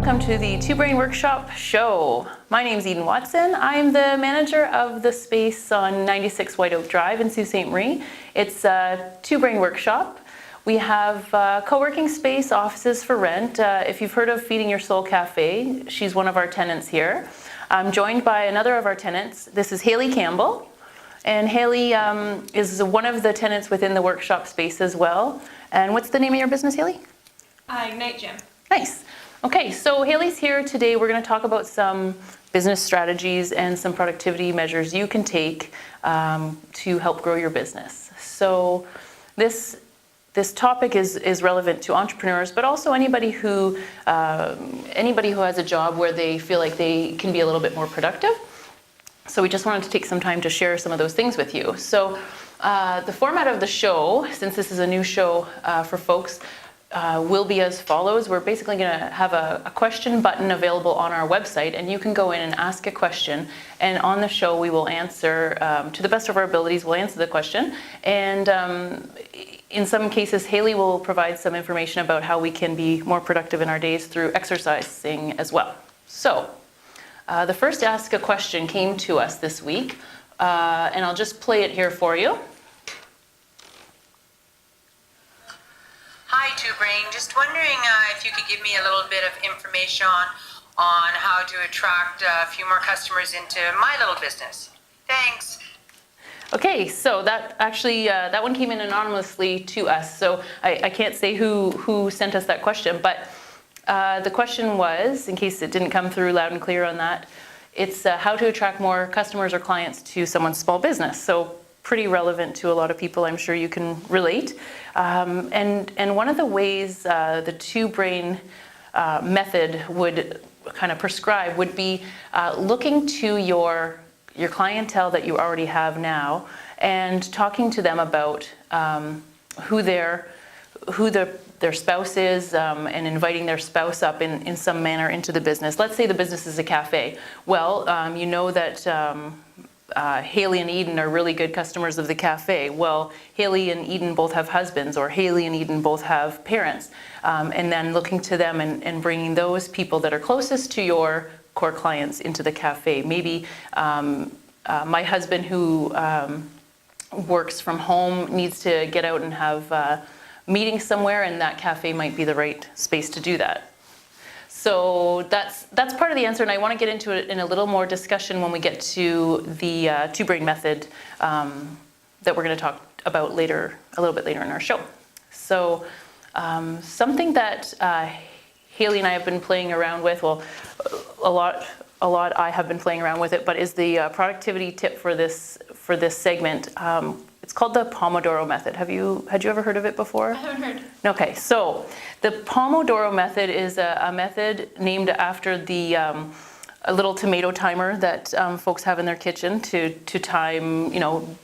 welcome to the Two Brain Workshop show. My name is Eden Watson. I'm the manager of the space on 96 White Oak Drive in Sault Ste. Marie. It's a Two Brain Workshop. We have co-working space, offices for rent. If you've heard of Feeding Your Soul Cafe, she's one of our tenants here. I'm joined by another of our tenants. This is Haley Campbell. And Haley is one of the tenants within the workshop space as well. And what's the name of your business, Haley? Ignite Gym. Nice. Okay, so Haley's here today. We're going to talk about some business strategies and some productivity measures you can take to help grow your business. So this topic is relevant to entrepreneurs, but also anybody who has a job where they feel like they can be a little bit more productive. So we just wanted to take some time to share some of those things with you. So the format of the show, since this is a new show for folks, will be as follows. We're basically going to have a question button available on our website, and you can go in and ask a question, and on the show we will answer, to the best of our abilities, we'll answer the question. And in some cases, Haley will provide some information about how we can be more productive in our days through exercising as well. So the first Ask a Question came to us this week, and I'll just play it here for you. Hi, Two Brain. Just wondering if you could give me a little bit of information on how to attract a few more customers into my little business. Thanks. Okay, so that actually, that one came in anonymously to us, so I can't say who sent us that question, but the question was, in case it didn't come through loud and clear on that, it's how to attract more customers or clients to someone's small business. So pretty relevant to a lot of people, I'm sure you can relate. And one of the ways the Two Brain method would kind of prescribe would be looking to your clientele that you already have now and talking to them about who their spouse is, and inviting their spouse up in some manner into the business. Let's say the business is a cafe. Well, you know that Haley and Eden are really good customers of the cafe. Well, Haley and Eden both have husbands, or Haley and Eden both have parents. And then looking to them and bringing those people that are closest to your core clients into the cafe. Maybe my husband who works from home needs to get out and have meetings somewhere, and that cafe might be the right space to do that. So that's part of the answer, and I want to get into it in a little more discussion when we get to the Two Brain method that we're going to talk about later, a little bit later in our show. So something that Haley and I have been playing around with, well, a lot I have been playing around with it, but is the productivity tip for this segment. It's called the Pomodoro method. Had you ever heard of it before? I haven't heard. Okay, so the Pomodoro method is a method named after a little tomato timer that folks have in their kitchen to time,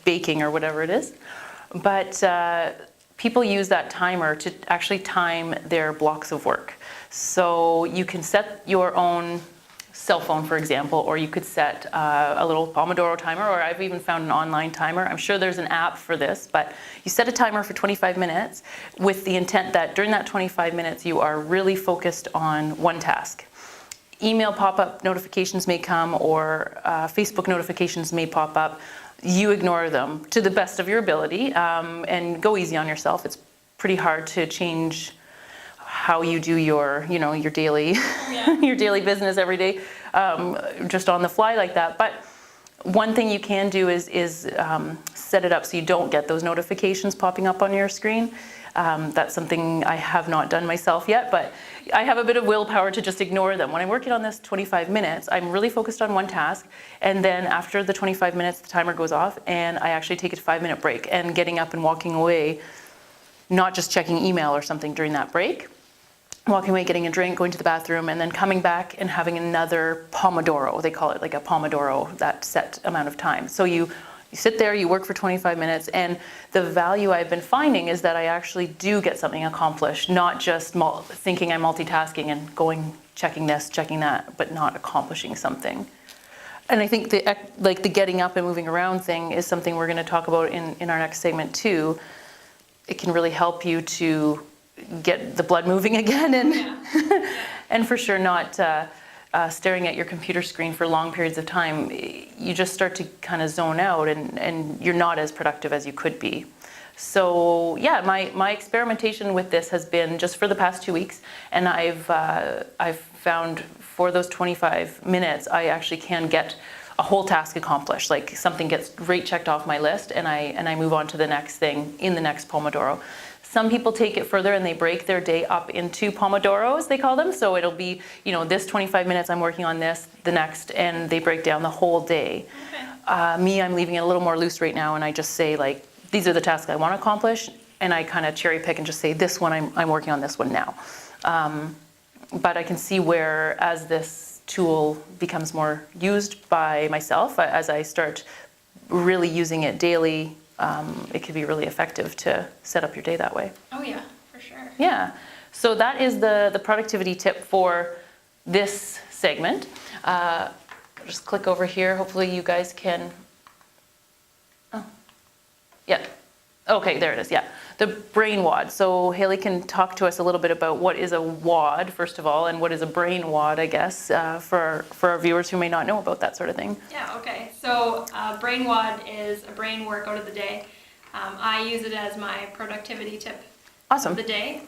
baking or whatever it is. But people use that timer to actually time their blocks of work. So you can set your own cell phone, for example, or you could set a little Pomodoro timer, or I've even found an online timer. I'm sure there's an app for this, but you set a timer for 25 minutes with the intent that during that 25 minutes you are really focused on one task. Email pop-up notifications may come, or Facebook notifications may pop up. You ignore them to the best of your ability, and go easy on yourself. It's pretty hard to change how you do your daily, your daily business every day, just on the fly like that. But one thing you can do is set it up so you don't get those notifications popping up on your screen. That's something I have not done myself yet, but I have a bit of willpower to just ignore them. When I'm working on this 25 minutes, I'm really focused on one task, and then after the 25 minutes, the timer goes off, and I actually take a 5-minute break, and getting up and walking away, not just checking email or something during that break, walking away, getting a drink, going to the bathroom, and then coming back and having another Pomodoro. They call it like a Pomodoro, that set amount of time. So you sit there, you work for 25 minutes, and the value I've been finding is that I actually do get something accomplished, not just thinking I'm multitasking and going, checking this, checking that, but not accomplishing something. And I think the getting up and moving around thing is something we're going to talk about in our next segment too. It can really help you to get the blood moving again And for sure not staring at your computer screen for long periods of time. You just start to kind of zone out, and you're not as productive as you could be. So yeah, my experimentation with this has been just for the past 2 weeks, and I've found for those 25 minutes, I actually can get a whole task accomplished. Like something gets right checked off my list, and I move on to the next thing in the next Pomodoro. Some people take it further and they break their day up into Pomodoros, they call them. So it'll be, this 25 minutes I'm working on this, the next, and they break down the whole day. Okay. Me, I'm leaving it a little more loose right now, and I just say, like, these are the tasks I want to accomplish, and I kind of cherry pick and just say, this one, I'm working on this one now. But I can see where, as this tool becomes more used by myself, as I start really using it daily, it could be really effective to set up your day that way. Oh yeah, for sure. Yeah. So that is the productivity tip for this segment. Just click over here. Hopefully you guys can. Oh, yeah. Okay, there it is. Yeah. The brain wad. So Haley can talk to us a little bit about what is a wad, first of all, and what is a brain wad, I guess, for our viewers who may not know about that sort of thing. Yeah, okay. So brain wad is a brain workout of the day. I use it as my productivity tip Awesome. of the day.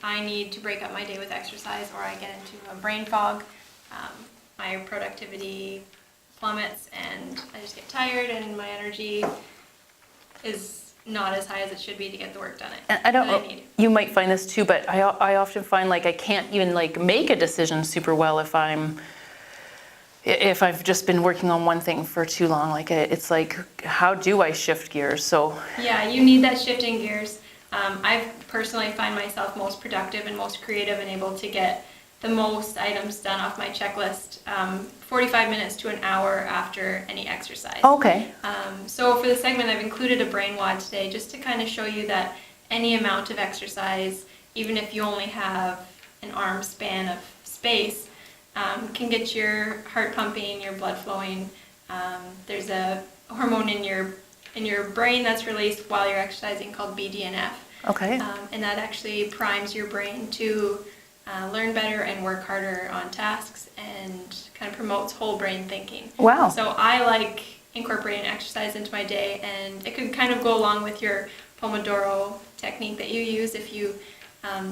I need to break up my day with exercise, or I get into a brain fog. My productivity plummets, and I just get tired, and my energy is not as high as it should be to get the work done. I don't know, you might find this too, but I often find like I can't even like make a decision super well if I've just been working on one thing for too long. Like it's like, how do I shift gears? So yeah, you need that shifting gears. I personally find myself most productive and most creative and able to get the most items done off my checklist 45 minutes to an hour after any exercise. Okay. So for the segment, I've included a brain wad today just to kind of show you that any amount of exercise, even if you only have an arm span of space, can get your heart pumping, your blood flowing. There's a hormone in your brain that's released while you're exercising called BDNF. Okay. And that actually primes your brain to learn better and work harder on tasks, and kind of promotes whole brain thinking. Wow. So I like incorporating exercise into my day, and it could kind of go along with your Pomodoro technique that you use if you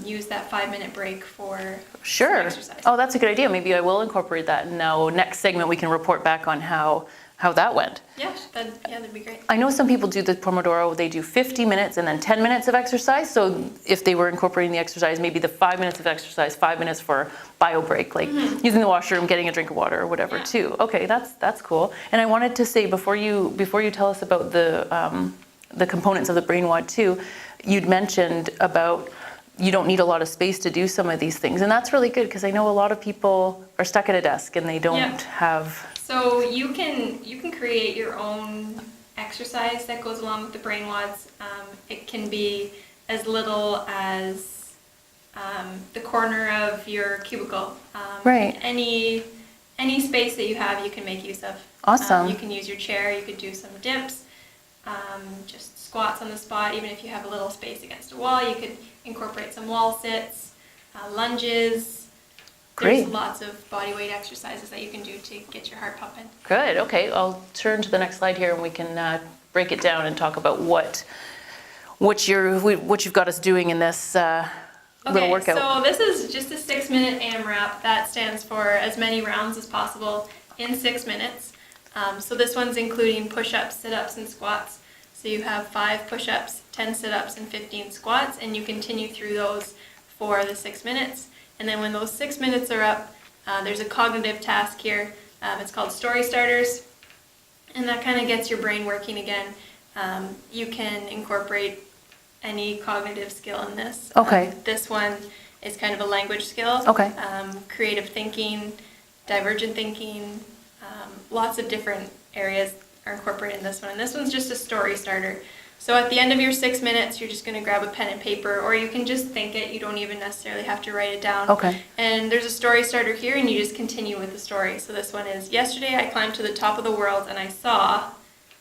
use that 5-minute break for Sure. exercise. Oh, that's a good idea. Maybe I will incorporate that. And now next segment we can report back on how that went. Yeah, that'd be great. I know some people do the Pomodoro, they do 50 minutes and then 10 minutes of exercise. So if they were incorporating the exercise, maybe the 5 minutes of exercise, 5 minutes for bio break, like using the washroom, getting a drink of water or whatever too. Okay, that's cool. And I wanted to say before you tell us about the components of the brain wad too, you'd mentioned about you don't need a lot of space to do some of these things. And that's really good, because I know a lot of people are stuck at a desk and they don't have... So you can create your own exercise that goes along with the brain wads. It can be as little as the corner of your cubicle. Right. Any space that you have, you can make use of. Awesome. You can use your chair. You could do some dips, just squats on the spot. Even if you have a little space against a wall, you could incorporate some wall sits, lunges. Great. There's lots of body weight exercises that you can do to get your heart pumping. Good. Okay, I'll turn to the next slide here and we can break it down and talk about what you've got us doing in this little workout. So this is just a 6-minute AMRAP. That stands for as many rounds as possible in 6 minutes. So this one's including push-ups, sit-ups, and squats. So you have 5 push-ups, 10 sit-ups, and 15 squats, and you continue through those for the 6 minutes. And then when those 6 minutes are up, there's a cognitive task here. It's called story starters, and that kind of gets your brain working again. You can incorporate any cognitive skill in this. Okay. This one is kind of a language skill. Okay. Creative thinking, divergent thinking, lots of different areas are incorporated in this one. And this one's just a story starter. So at the end of your 6 minutes, you're just going to grab a pen and paper, or you can just think it. You don't even necessarily have to write it down. Okay. And there's a story starter here, and you just continue with the story. So this one is, yesterday I climbed to the top of the world and I saw ...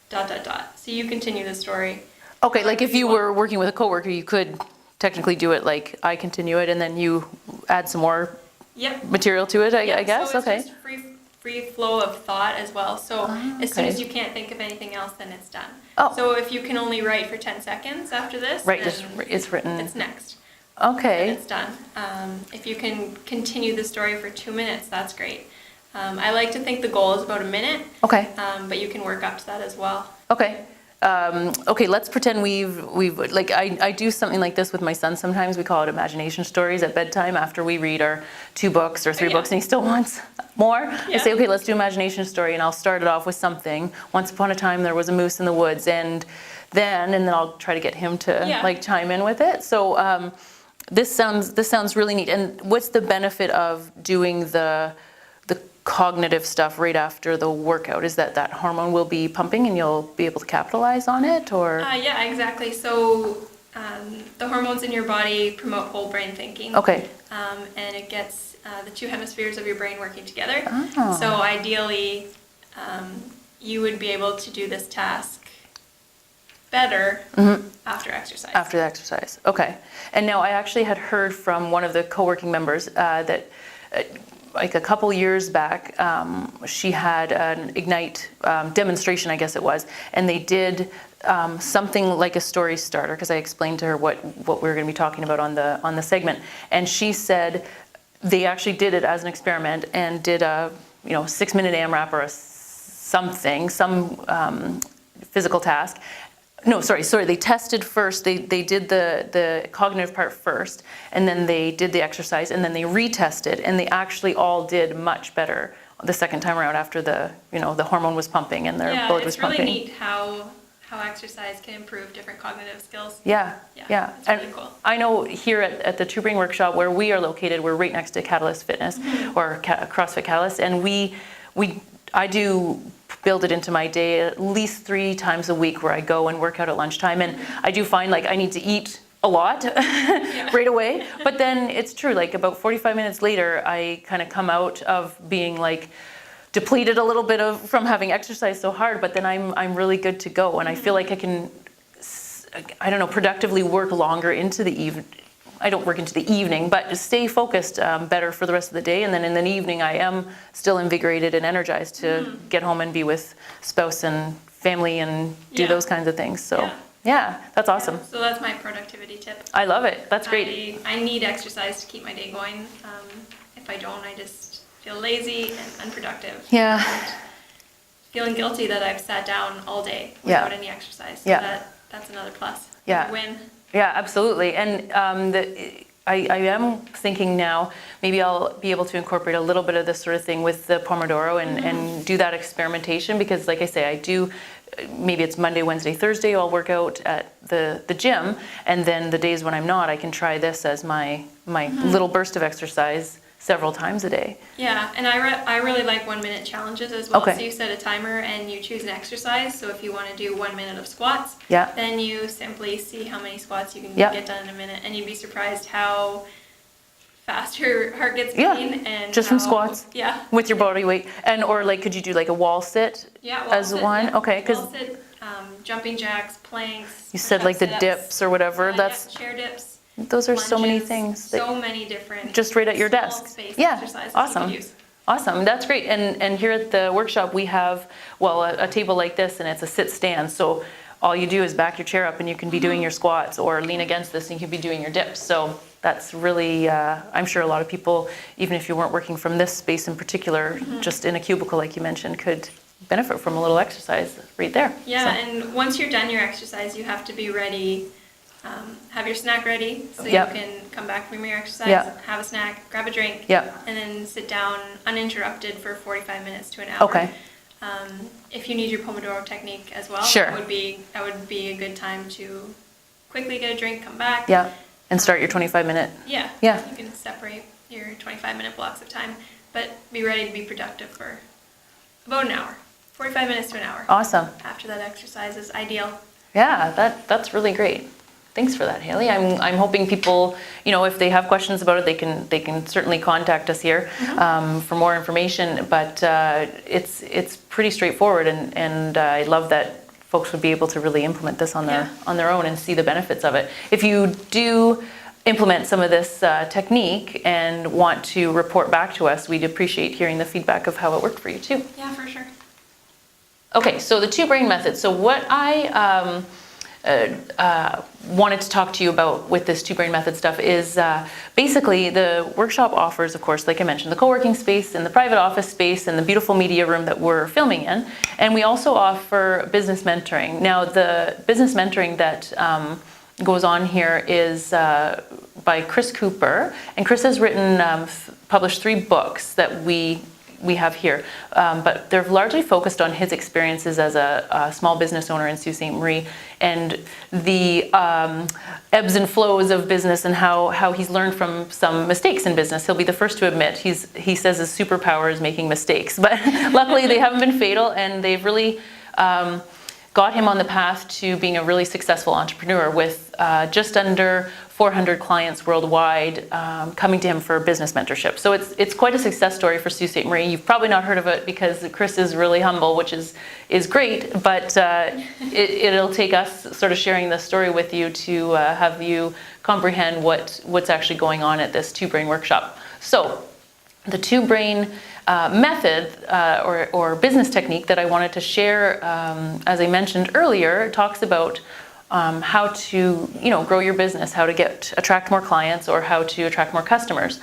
So you continue the story. Okay, like if you were working with a coworker, you could technically do it like I continue it and then you add some more Yep. material to it, I Yeah, guess? so it's Okay. just free flow of thought as well. So as soon okay. as you can't think of anything else, then it's done. Oh. So if you can only write for 10 seconds after this, Right, then just it's written. it's next. Okay. It's done. If you can continue the story for 2 minutes, that's great. I like to think the goal is about a minute, Okay. but you can work up to that as well. Okay. Okay, let's pretend we've like I do something like this with my son sometimes. We call it imagination stories at bedtime after we read our 2 books or 3 Yeah. books and he still wants more. I Yeah. say, okay, let's do imagination story and I'll start it off with something. Once upon a time there was a moose in the woods and then I'll try to get him to Yeah. like chime in with it. So this sounds really neat. And what's the benefit of doing the cognitive stuff right after the workout? Is that hormone will be pumping and you'll be able to capitalize on it, or? Yeah, exactly. So the hormones in your body promote whole brain thinking. Okay. And it gets the 2 hemispheres of your brain working together. Oh. So ideally, you would be able to do this task better after exercise. After the exercise, okay. And now I actually had heard from one of the co-working members that like a couple years back, she had an Ignite demonstration, I guess it was, and they did something like a story starter, because I explained to her what we were going to be talking about on the segment, and she said they actually did it as an experiment and did a 6-minute AMRAP or some physical task. No, sorry. They tested first. They did the cognitive part first, and then they did the exercise, and then they retested, and they actually all did much better the second time around after the hormone was pumping and their blood was pumping. Yeah, it's really neat how exercise can improve different cognitive skills. Yeah. It's And really cool. I know here at the TwoBrain workshop where we are located, we're right next to Catalyst Fitness or CrossFit Catalyst, and I do build it into my day at least 3 times a week where I go and work out at lunchtime, and I do find like I need to eat a lot right away, but then it's true, like about 45 minutes later I kind of come out of being like depleted a little bit from having exercised so hard, but then I'm really good to go, and I feel like I can, I don't know, productively work longer into the evening. I don't work into the evening, but stay focused better for the rest of the day. And then in the evening, I am still invigorated and energized to get home and be with spouse and family and do those kinds of things. So yeah, that's awesome. Yeah, so that's my productivity tip. I love it. That's great. I need exercise to keep my day going. If I don't, I just feel lazy and unproductive. Yeah. And feeling guilty that I've sat down all day Yeah. without any exercise. So Yeah. that's another plus. Yeah. Win. Yeah, absolutely. And I am thinking now, maybe I'll be able to incorporate a little bit of this sort of thing with the Pomodoro and do that experimentation, because like I say, I do, maybe it's Monday, Wednesday, Thursday, I'll work out at the gym, and then the days when I'm not, I can try this as my little burst of exercise several times a day. Yeah, and I really like 1-minute challenges as well. Okay. So you set a timer and you choose an exercise. So if you want to do 1 minute of squats, Yeah. then you simply see how many squats you can Yeah. get done in a minute, and you'd be surprised how fast your heart gets Yeah, beating. And just from how- squats. Yeah. With your body weight. Or like, could you do like a wall sit? Yeah, wall as sit, one? yeah. Okay, 'cause Wall sit, jumping jacks, planks. You said like the push-ups, dips or whatever. yeah, That's chair dips. those are so many lunges, things that so many different. just right at your small desk. space Yeah, exercises awesome. You could use. Awesome, that's great. And here at the workshop, we have, well, a table like this, and it's a sit stand. So all you do is back your chair up and you can be doing your squats, or lean against this and you can be doing your dips. So that's really, I'm sure a lot of people, even if you weren't working from this space in particular, just in a cubicle like you mentioned, could benefit from a little exercise right there. Yeah, So- and once you're done your exercise, you have to be ready, have your snack ready, so Yep. you can come back from your exercise, Yep. have a snack, grab a drink, Yep. and then sit down uninterrupted for 45 minutes to an hour. Okay. If you need your Pomodoro technique as well, Sure. that would be a good time to quickly get a drink, come back. Yeah, and start your 25-minute. Yeah. Yeah. You can separate your 25-minute blocks of time, but be ready to be productive for about an hour. 45 minutes to an hour. Awesome. After that exercise is ideal. Yeah, that's really great. Thanks for that, Haley. I'm hoping people, if they have questions about it, they can certainly contact us here for more information. But it's pretty straightforward, and I love that folks would be able to really implement this on their own and see the benefits of it. If you do implement some of this technique and want to report back to us, we'd appreciate hearing the feedback of how it worked for you too. Yeah, for sure. Okay, so the two-brain method. So what I wanted to talk to you about with this two-brain method stuff is basically the workshop offers, of course, like I mentioned, the co-working space and the private office space and the beautiful media room that we're filming in. And we also offer business mentoring. Now, the business mentoring that goes on here is by Chris Cooper. And Chris has written, published 3 books that we have here, but they're largely focused on his experiences as a small business owner in Sault Ste. Marie and the ebbs and flows of business and how he's learned from some mistakes in business. He'll be the first to admit he says his superpower is making mistakes, but luckily they haven't been fatal, and they've really got him on the path to being a really successful entrepreneur with just under 400 clients worldwide coming to him for business mentorship. So it's quite a success story for Sault Ste. Marie. You've probably not heard of it because Chris is really humble, which is great, but it'll take us sort of sharing the story with you to have you comprehend what's actually going on at this two-brain workshop. So the two-brain method or business technique that I wanted to share, as I mentioned earlier, talks about how to grow your business, how to attract more clients, or how to attract more customers.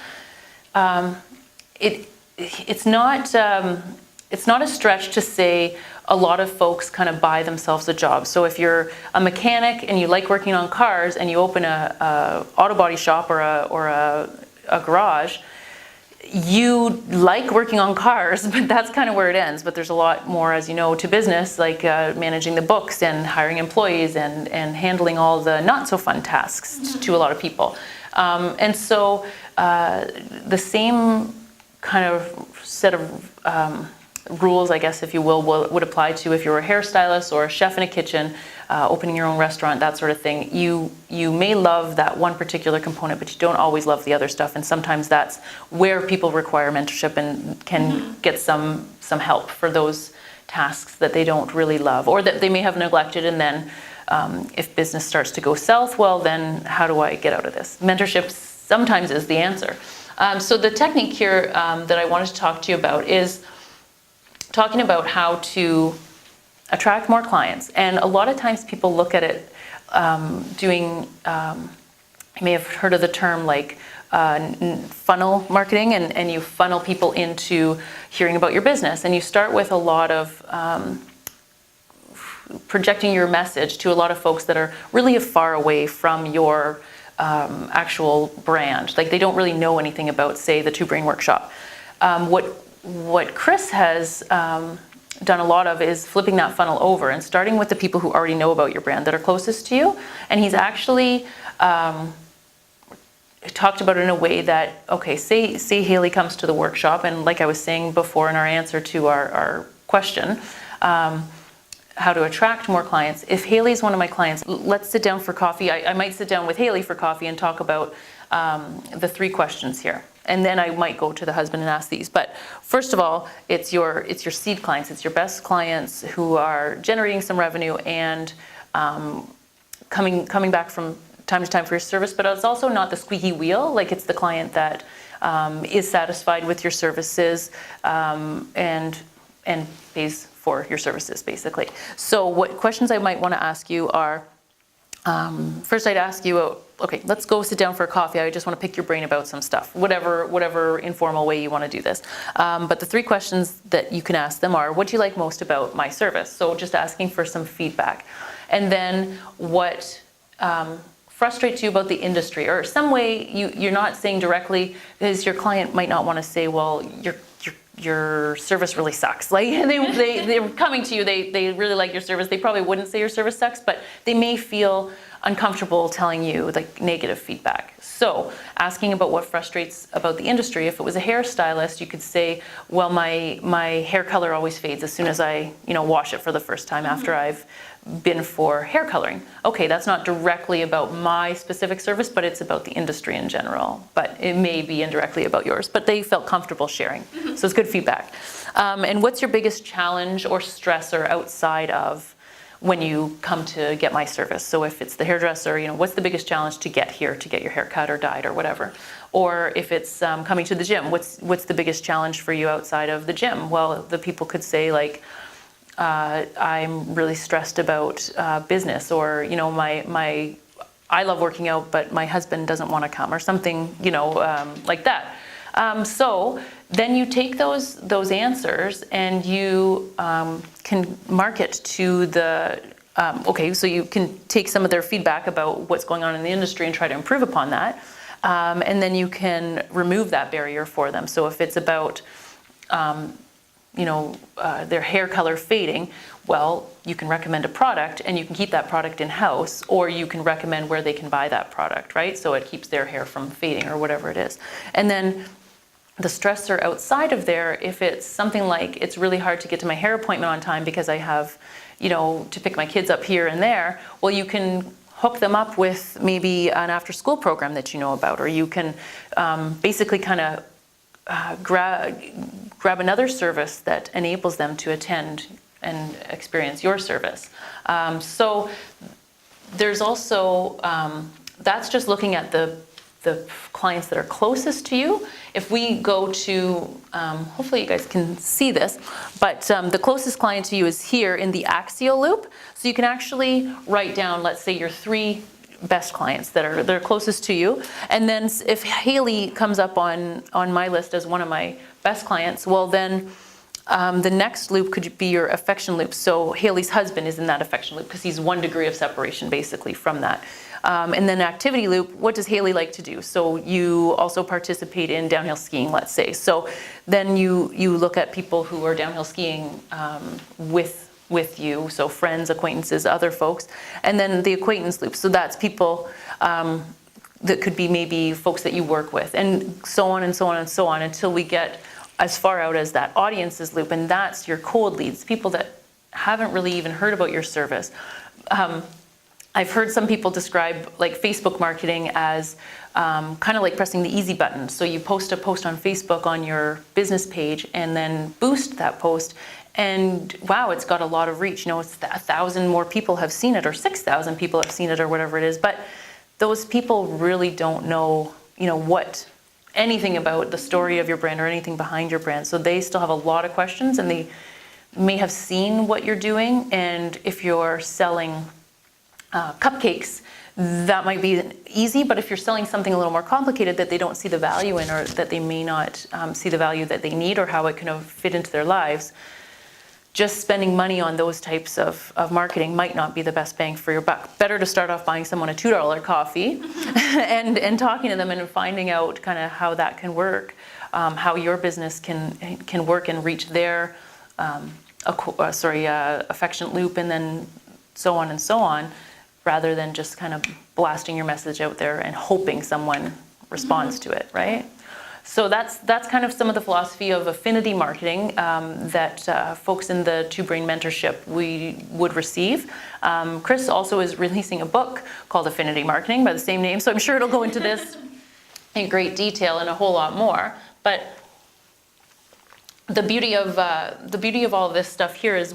It's not a stretch to say a lot of folks kind of buy themselves a job. So if you're a mechanic and you like working on cars and you open a auto body shop or a garage, you like working on cars, but that's kind of where it ends. But there's a lot more, as you know, to business, like managing the books and hiring employees and handling all the not so fun tasks to a lot of people. And so the same kind of set of rules, I guess, if you will, would apply to if you're a hairstylist or a chef in a kitchen, opening your own restaurant, that sort of thing. You may love that one particular component, but you don't always love the other stuff. And sometimes that's where people require mentorship and can get some help for those tasks that they don't really love or that they may have neglected. And then if business starts to go south, well, then how do I get out of this? Mentorship sometimes is the answer. So the technique here that I wanted to talk to you about is talking about how to attract more clients. And a lot of times people look at it doing, you may have heard of the term like funnel marketing, and you funnel people into hearing about your business. And you start with a lot of projecting your message to a lot of folks that are really far away from your actual brand. Like they don't really know anything about, say, the Two Brain Workshop. What Chris has done a lot of is flipping that funnel over and starting with the people who already know about your brand that are closest to you. And he's actually talked about it in a way that, okay, say Haley comes to the workshop, and like I was saying before in our answer to our question, how to attract more clients. If Haley's one of my clients, let's sit down for coffee. I might sit down with Haley for coffee and talk about the 3 questions here. And then I might go to the husband and ask these. But first of all, it's your seed clients. It's your best clients who are generating some revenue and coming back from time to time for your service. But it's also not the squeaky wheel. Like it's the client that is satisfied with your services and pays for your services, basically. So what questions I might want to ask you are, first I'd ask you, okay, let's go sit down for a coffee. I just want to pick your brain about some stuff, whatever informal way you want to do this. But the 3 questions that you can ask them are, what do you like most about my service? So just asking for some feedback. And then what frustrates you about the industry, or some way you're not saying directly, because your client might not want to say, well, your service really sucks. Like they're coming to you, they really like your service. They probably wouldn't say your service sucks, but they may feel uncomfortable telling you like negative feedback. So asking about what frustrates about the industry. If it was a hairstylist, you could say, well, my hair color always fades as soon as I wash it for the first time after I've been for hair coloring. Okay, that's not directly about my specific service, but it's about the industry in general. But it may be indirectly about yours, but they felt comfortable sharing. So it's good feedback. And what's your biggest challenge or stressor outside of when you come to get my service. So if it's the hairdresser, what's the biggest challenge to get here, to get your hair cut or dyed or whatever? Or if it's coming to the gym, what's the biggest challenge for you outside of the gym? Well, the people could say like, I'm really stressed about business, or I love working out, but my husband doesn't want to come, or something, like that. So then you take those answers and you can market to the, so you can take some of their feedback about what's going on in the industry and try to improve upon that. And then you can remove that barrier for them. So if it's about, their hair color fading, well, you can recommend a product and you can keep that product in-house, or you can recommend where they can buy that product, right? So it keeps their hair from fading or whatever it is. And then the stressor outside of there, if it's something like it's really hard to get to my hair appointment on time because I have, to pick my kids up here and there, well, you can hook them up with maybe an after-school program that you know about, or you can basically kind of grab another service that enables them to attend and experience your service. So there's also, that's just looking at the clients that are closest to you. If we go to, hopefully you guys can see this, but the closest client to you is here in the axial loop. So you can actually write down, let's say, your 3 best clients that are closest to you. And then if Haley comes up on my list as one of my best clients, well then the next loop could be your affection loop. So Haley's husband is in that affection loop because he's 1 degree of separation basically from that. And then activity loop, what does Haley like to do? So you also participate in downhill skiing, let's say. So then you look at people who are downhill skiing with you, so friends, acquaintances, other folks. And then the acquaintance loop, so that's people that could be maybe folks that you work with, and so on and so on and so on, until we get as far out as that audiences loop, and that's your cold leads, people that haven't really even heard about your service. I've heard some people describe like Facebook marketing as kind of like pressing the easy button. So you post a post on Facebook on your business page and then boost that post, and wow, it's got a lot of reach. It's 1,000 more people have seen it, or 6,000 people have seen it, or whatever it is. But those people really don't know, what anything about the story of your brand or anything behind your brand. So they still have a lot of questions, and they may have seen what you're doing. And if you're selling cupcakes, that might be easy, but if you're selling something a little more complicated that they don't see the value in, or that they may not see the value that they need, or how it can fit into their lives, just spending money on those types of marketing might not be the best bang for your buck. Better to start off buying someone a $2 coffee and talking to them and finding out kind of how that can work, how your business can work and reach their affectionate loop, and then so on and so on, rather than just kind of blasting your message out there and hoping someone responds to it, right? So that's kind of some of the philosophy of affinity marketing that folks in the TwoBrain mentorship we would receive. Chris also is releasing a book called Affinity Marketing by the same name, so I'm sure it'll go into this in great detail and a whole lot more. But the beauty of all of this stuff here is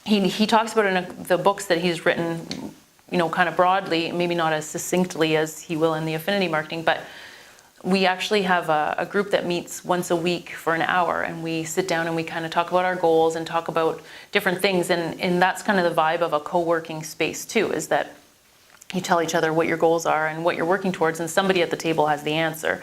he talks about in the books that he's written, kind of broadly, maybe not as succinctly as he will in the affinity marketing, but we actually have a group that meets once a week for an hour, and we sit down and we kind of talk about our goals and talk about different things, and that's kind of the vibe of a co-working space too, is that you tell each other what your goals are and what you're working towards, and somebody at the table has the answer.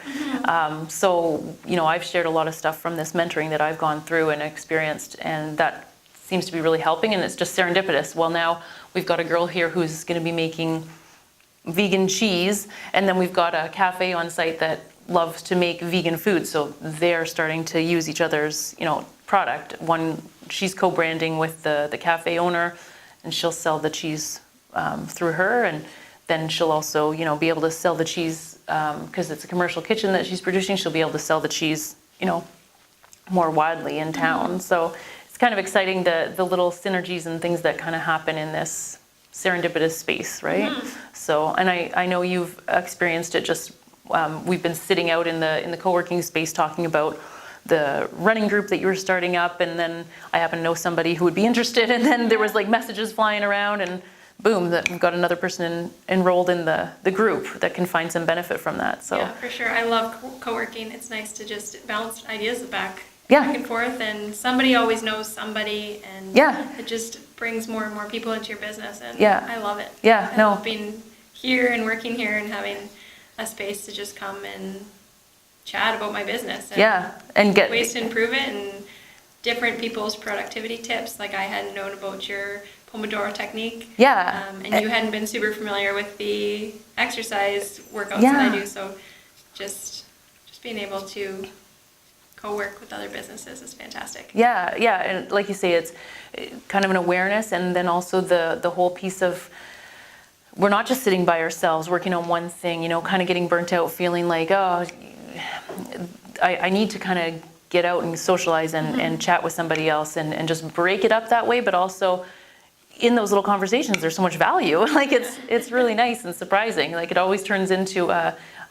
So, I've shared a lot of stuff from this mentoring that I've gone through and experienced, and that seems to be really helping, and it's just serendipitous. Well, now we've got a girl here who's going to be making vegan cheese, and then we've got a cafe on site that loves to make vegan food, so they're starting to use each other's product. She's co-branding with the cafe owner, and she'll sell the cheese through her, and then she'll also be able to sell the cheese because it's a commercial kitchen that she's producing. She'll be able to sell the cheese more widely in town. So it's kind of exciting, the little synergies and things that kind of happen in this serendipitous space, right? So, and I know you've experienced it. Just we've been sitting out in the co-working space talking about the running group that you were starting up, and then I happen to know somebody who would be interested, and then there was like messages flying around, and boom, that got another person enrolled in the group that can find some benefit from that. So Yeah, for sure. I love co-working. It's nice to just bounce ideas back Yeah. and forth, and somebody always knows somebody, and Yeah. it just brings more and more people into your business, and Yeah. I love it. Yeah, I no. love being here and working here and having a space to just come and chat about my business and Yeah, and get ways to improve it, and different people's productivity tips. Like I hadn't known about your Pomodoro technique. Yeah. And you hadn't been super familiar with the exercise workouts that I Yeah. do. So just being able to co-work with other businesses is fantastic. Yeah, yeah, and like you say, it's kind of an awareness, and then also the whole piece of we're not just sitting by ourselves working on one thing, you know, kind of getting burnt out, feeling like, oh, I need to kind of get out and socialize and chat with somebody else and just break it up that way, but also in those little conversations, there's so much value. Like it's really nice and surprising. Like it always turns into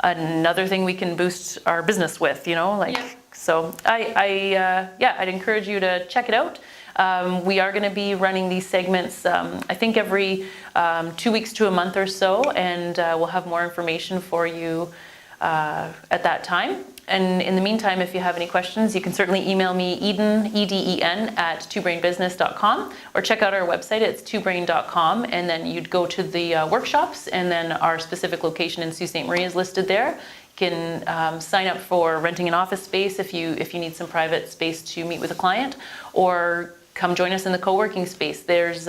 another thing we can boost our business with, you know, like, Yeah. so I'd encourage you to check it out. We are going to be running these segments, I think every 2 weeks to a month or so, and we'll have more information for you at that time. And in the meantime, if you have any questions, you can certainly email me, Eden, EDEN, at twobrainbusiness.com, or check out our website, it's twobrain.com, and then you'd go to the workshops, and then our specific location in Sault Ste. Marie is listed there. You can sign up for renting an office space if you need some private space to meet with a client, or come join us in the co-working space. There's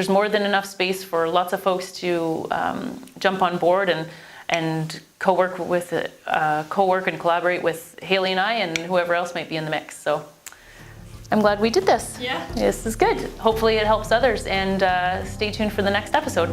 more than enough space for lots of folks to jump on board and co-work and collaborate with Haley and I and whoever else might be in the mix. So I'm glad we did this. Yeah. This is good. Hopefully it helps others, and stay tuned for the next episode.